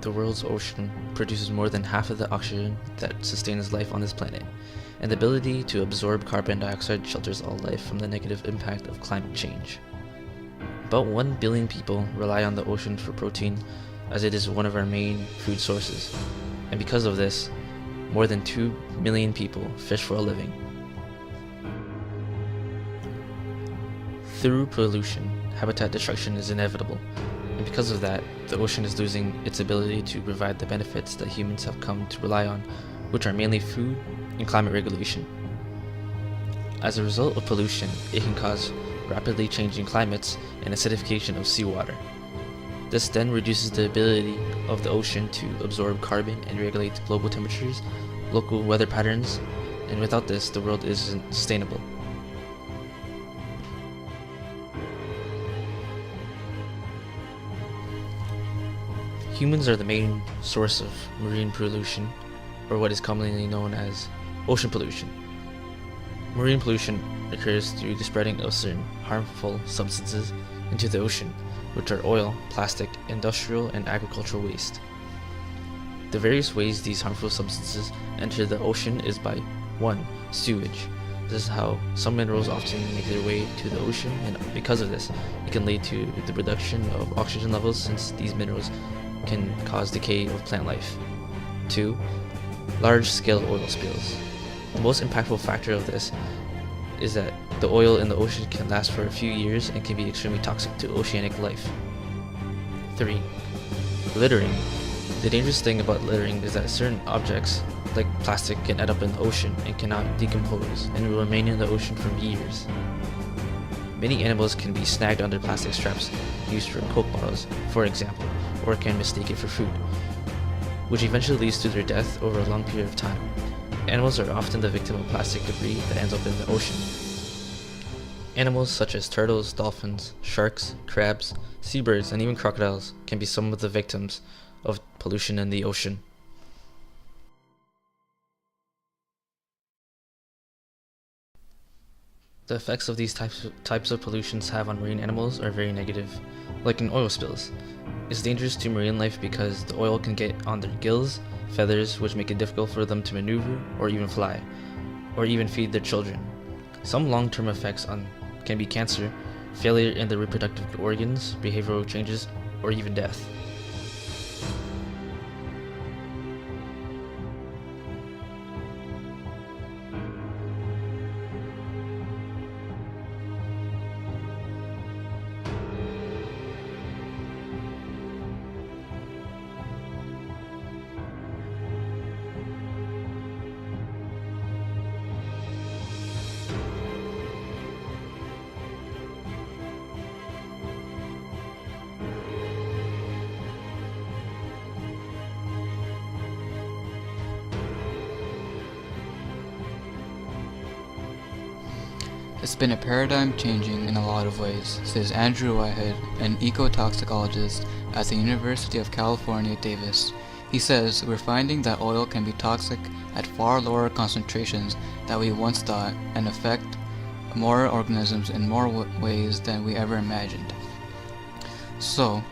the world's ocean produces more than half of the oxygen that sustains life on this planet, and the ability to absorb carbon dioxide shelters all life from the negative impact of climate change. About 1 billion people rely on the ocean for protein, as it is one of our main food sources, and because of this, more than 2 million people fish for a living. Through pollution, habitat destruction is inevitable, and because of that, the ocean is losing its ability to provide the benefits that humans have come to rely on, which are mainly food and climate regulation. As a result of pollution, it can cause rapidly changing climates and acidification of seawater. This then reduces the ability of the ocean to absorb carbon and regulate global temperatures, local weather patterns, and without this, the world isn't sustainable. Humans are the main source of marine pollution, or what is commonly known as ocean pollution. Marine pollution occurs through the spreading of certain harmful substances into the ocean, which are oil, plastic, industrial, and agricultural waste. The various ways these harmful substances enter the ocean is by 1. Sewage. This is how some minerals often make their way to the ocean, and because of this, it can lead to the reduction of oxygen levels since these minerals can cause decay of plant life. 2. Large-scale oil spills. The most impactful factor of this is that the oil in the ocean can last for a few years and can be extremely toxic to oceanic life. 3. Littering. The dangerous thing about littering is that certain objects, like plastic, can end up in the ocean and cannot decompose and will remain in the ocean for years. Many animals can be snagged under plastic straps used for Coke bottles, for example, or can mistake it for food, which eventually leads to their death over a long period of time. Animals are often the victim of plastic debris that ends up in the ocean. Animals such as turtles, dolphins, sharks, crabs, seabirds, and even crocodiles can be some of the victims of pollution in the ocean. The effects of these types of pollutions have on marine animals are very negative, like in oil spills. It's dangerous to marine life because the oil can get on their gills, feathers, which make it difficult for them to maneuver or even fly, or even feed their children. Some long-term effects can be cancer, failure in the reproductive organs, behavioral changes, or even death. It's been a paradigm changing in a lot of ways, says Andrew Whitehead, an ecotoxicologist at the University of California, Davis. He says, "We're finding that oil can be toxic at far lower concentrations than we once thought and affect more organisms in more ways than we ever imagined." So,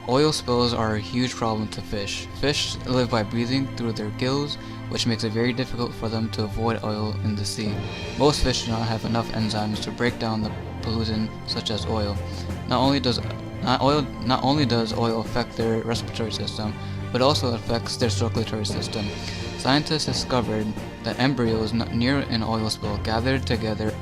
oil spills are a huge problem to fish. Fish live by breathing through their gills, which makes it very difficult for them to avoid oil in the sea. Most fish do not have enough enzymes to break down the pollutant such as oil. Not only does oil affect their respiratory system, but also affects their circulatory system. Scientists discovered that embryos near an oil spill gathered together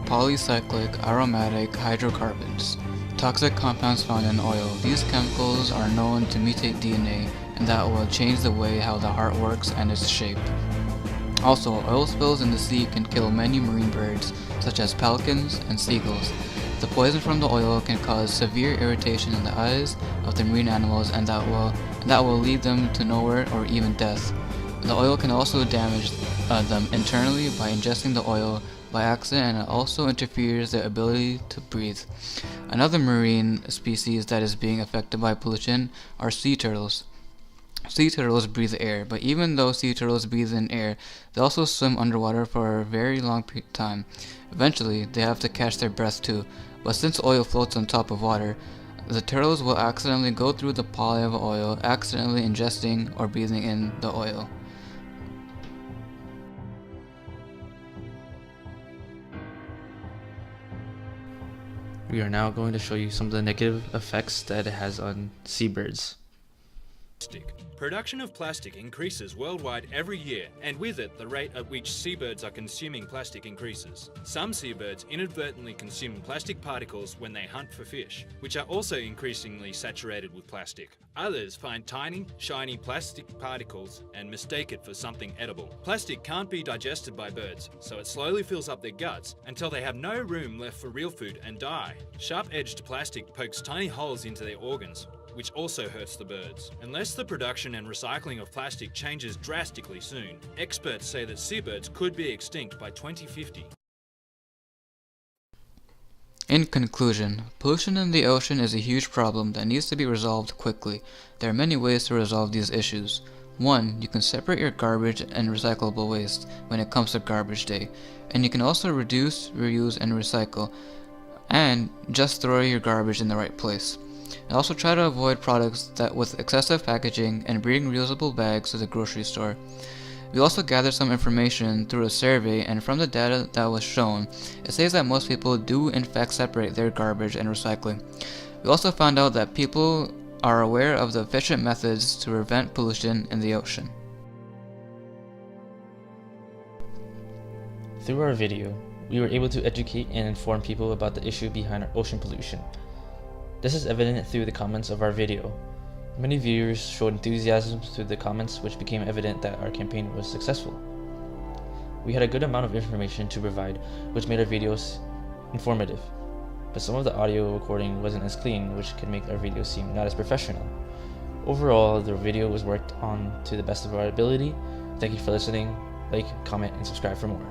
polycyclic aromatic hydrocarbons, toxic compounds found in oil. These chemicals are known to mutate DNA, and that will change the way how the heart works and its shape. Also, oil spills in the sea can kill many marine birds, such as pelicans and seagulls. The poison from the oil can cause severe irritation in the eyes of the marine animals, and that will lead them to nowhere or even death. The oil can also damage them internally by ingesting the oil by accident, and it also interferes their ability to breathe. Another marine species that is being affected by pollution are sea turtles. Sea turtles breathe air, but even though sea turtles breathe in air, they also swim underwater for a very long time. Eventually, they have to catch their breath too, but since oil floats on top of water, the turtles will accidentally go through the poly of oil, accidentally ingesting or breathing in the oil. We are now going to show you some of the negative effects that it has on seabirds. Production of plastic increases worldwide every year, and with it, the rate at which seabirds are consuming plastic increases. Some seabirds inadvertently consume plastic particles when they hunt for fish, which are also increasingly saturated with plastic. Others find tiny, shiny plastic particles and mistake it for something edible. Plastic can't be digested by birds, so it slowly fills up their guts until they have no room left for real food and die. Sharp-edged plastic pokes tiny holes into their organs, which also hurts the birds. Unless the production and recycling of plastic changes drastically soon, experts say that seabirds could be extinct by 2050. In conclusion, pollution in the ocean is a huge problem that needs to be resolved quickly. There are many ways to resolve these issues. 1. You can separate your garbage and recyclable waste when it comes to garbage day, and you can also reduce, reuse, and recycle, and just throw your garbage in the right place. And also try to avoid products that with excessive packaging and bring reusable bags to the grocery store. We also gathered some information through a survey, and from the data that was shown, it says that most people do in fact separate their garbage and recycling. We also found out that people are aware of the efficient methods to prevent pollution in the ocean. Through our video, we were able to educate and inform people about the issue behind ocean pollution. This is evident through the comments of our video. Many viewers showed enthusiasm through the comments, which became evident that our campaign was successful. We had a good amount of information to provide, which made our videos informative, but some of the audio recording wasn't as clean, which could make our videos seem not as professional. Overall, the video was worked on to the best of our ability. Thank you for listening. Like, comment, and subscribe for more.